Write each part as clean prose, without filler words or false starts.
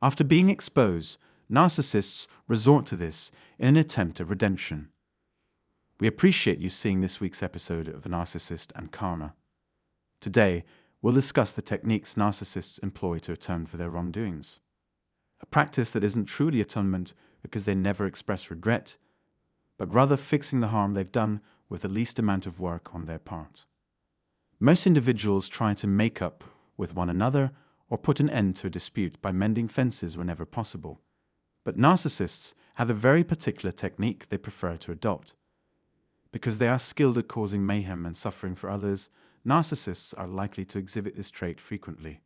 After being exposed, narcissists resort to this in an attempt at redemption. We appreciate you seeing this week's episode of The Narcissist and Karma. Today, we'll discuss the techniques narcissists employ to atone for their wrongdoings. A practice that isn't truly atonement because they never express regret, but rather fixing the harm they've done with the least amount of work on their part. Most individuals try to make up with one another or put an end to a dispute by mending fences whenever possible. But narcissists have a very particular technique they prefer to adopt. Because they are skilled at causing mayhem and suffering for others, narcissists are likely to exhibit this trait frequently.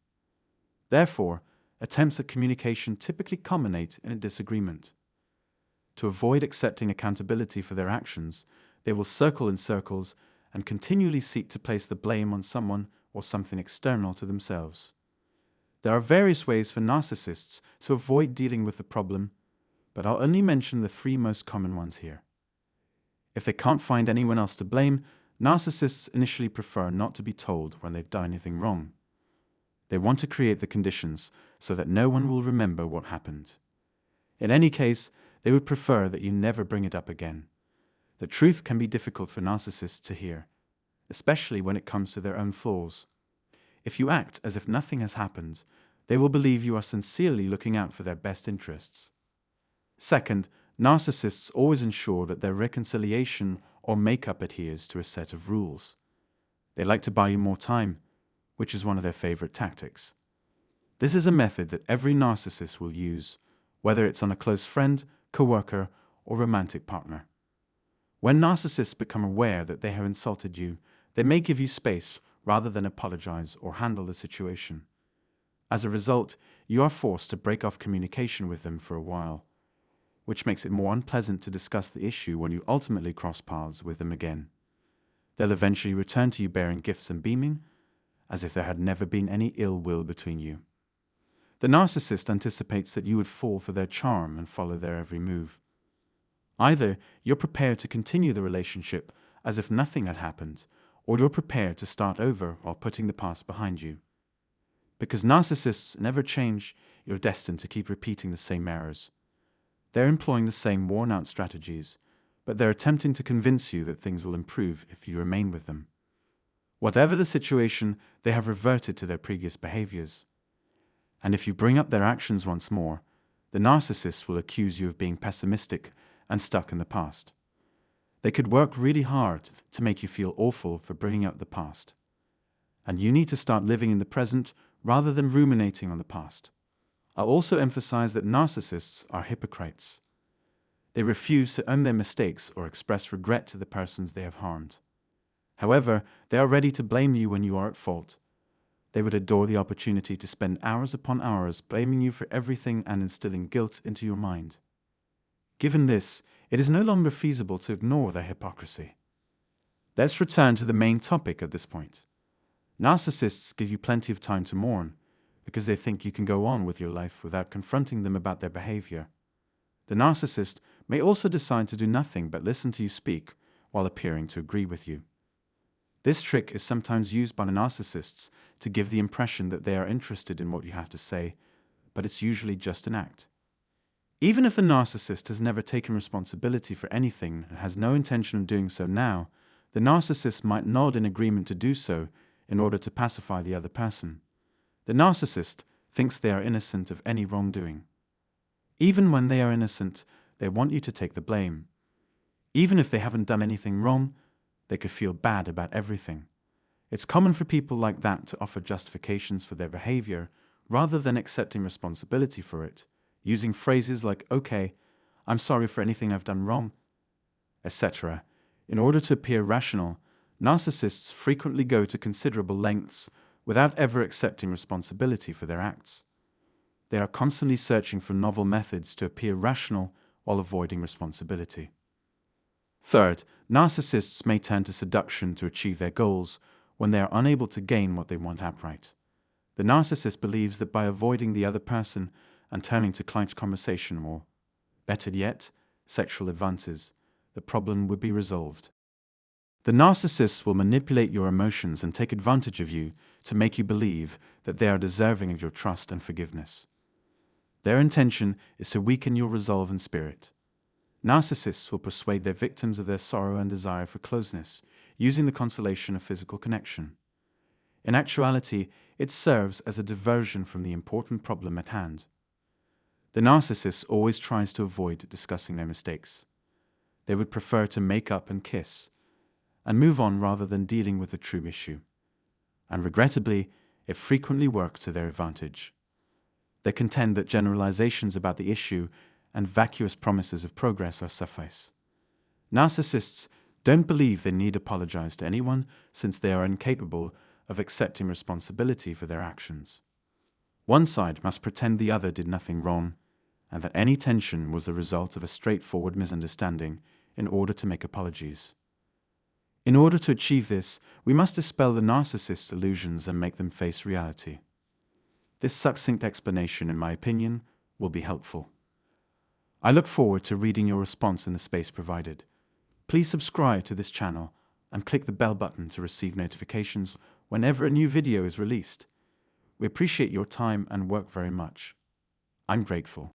Therefore, attempts at communication typically culminate in a disagreement. To avoid accepting accountability for their actions, they will circle in circles and continually seek to place the blame on someone or something external to themselves. There are various ways for narcissists to avoid dealing with the problem, but I'll only mention the three most common ones here. If they can't find anyone else to blame, narcissists initially prefer not to be told when they've done anything wrong. They want to create the conditions so that no one will remember what happened. In any case, they would prefer that you never bring it up again. The truth can be difficult for narcissists to hear, especially when it comes to their own flaws. If you act as if nothing has happened, they will believe you are sincerely looking out for their best interests. Second, narcissists always ensure that their reconciliation or make-up adheres to a set of rules. They like to buy you more time, which is one of their favorite tactics. This is a method that every narcissist will use, whether it's on a close friend, coworker, or romantic partner. When narcissists become aware that they have insulted you, they may give you space rather than apologize or handle the situation. As a result, you are forced to break off communication with them for a while, which makes it more unpleasant to discuss the issue when you ultimately cross paths with them again. They'll eventually return to you bearing gifts and beaming, as if there had never been any ill will between you. The narcissist anticipates that you would fall for their charm and follow their every move. Either you're prepared to continue the relationship as if nothing had happened, or you're prepared to start over while putting the past behind you. Because narcissists never change, you're destined to keep repeating the same errors. They're employing the same worn-out strategies, but they're attempting to convince you that things will improve if you remain with them. Whatever the situation, they have reverted to their previous behaviors. And if you bring up their actions once more, the narcissist will accuse you of being pessimistic and stuck in the past. They could work really hard to make you feel awful for bringing up the past. And you need to start living in the present rather than ruminating on the past. I'll also emphasize that narcissists are hypocrites. They refuse to own their mistakes or express regret to the persons they have harmed. However, they are ready to blame you when you are at fault. They would adore the opportunity to spend hours upon hours blaming you for everything and instilling guilt into your mind. Given this, it is no longer feasible to ignore their hypocrisy. Let's return to the main topic at this point. Narcissists give you plenty of time to mourn, because they think you can go on with your life without confronting them about their behavior. The narcissist may also decide to do nothing but listen to you speak while appearing to agree with you. This trick is sometimes used by the narcissists to give the impression that they are interested in what you have to say, but it's usually just an act. Even if the narcissist has never taken responsibility for anything and has no intention of doing so now, the narcissist might nod in agreement to do so in order to pacify the other person. The narcissist thinks they are innocent of any wrongdoing. Even when they are innocent, they want you to take the blame. Even if they haven't done anything wrong, they could feel bad about everything. It's common for people like that to offer justifications for their behavior rather than accepting responsibility for it, using phrases like, "Okay, I'm sorry for anything I've done wrong," etc. In order to appear rational, narcissists frequently go to considerable lengths without ever accepting responsibility for their acts. They are constantly searching for novel methods to appear rational while avoiding responsibility. Third, narcissists may turn to seduction to achieve their goals when they are unable to gain what they want outright. The narcissist believes that by avoiding the other person and turning to client conversation or, better yet, sexual advances, the problem would be resolved. The narcissist will manipulate your emotions and take advantage of you to make you believe that they are deserving of your trust and forgiveness. Their intention is to weaken your resolve and spirit. Narcissists will persuade their victims of their sorrow and desire for closeness, using the consolation of physical connection. In actuality, it serves as a diversion from the important problem at hand. The narcissist always tries to avoid discussing their mistakes. They would prefer to make up and kiss, and move on rather than dealing with the true issue. And regrettably, it frequently works to their advantage. They contend that generalizations about the issue and vacuous promises of progress are suffice. Narcissists don't believe they need apologize to anyone since they are incapable of accepting responsibility for their actions. One side must pretend the other did nothing wrong, and that any tension was the result of a straightforward misunderstanding in order to make apologies. In order to achieve this, we must dispel the narcissist's illusions and make them face reality. This succinct explanation, in my opinion, will be helpful. I look forward to reading your response in the space provided. Please subscribe to this channel and click the bell button to receive notifications whenever a new video is released. We appreciate your time and work very much. I'm grateful.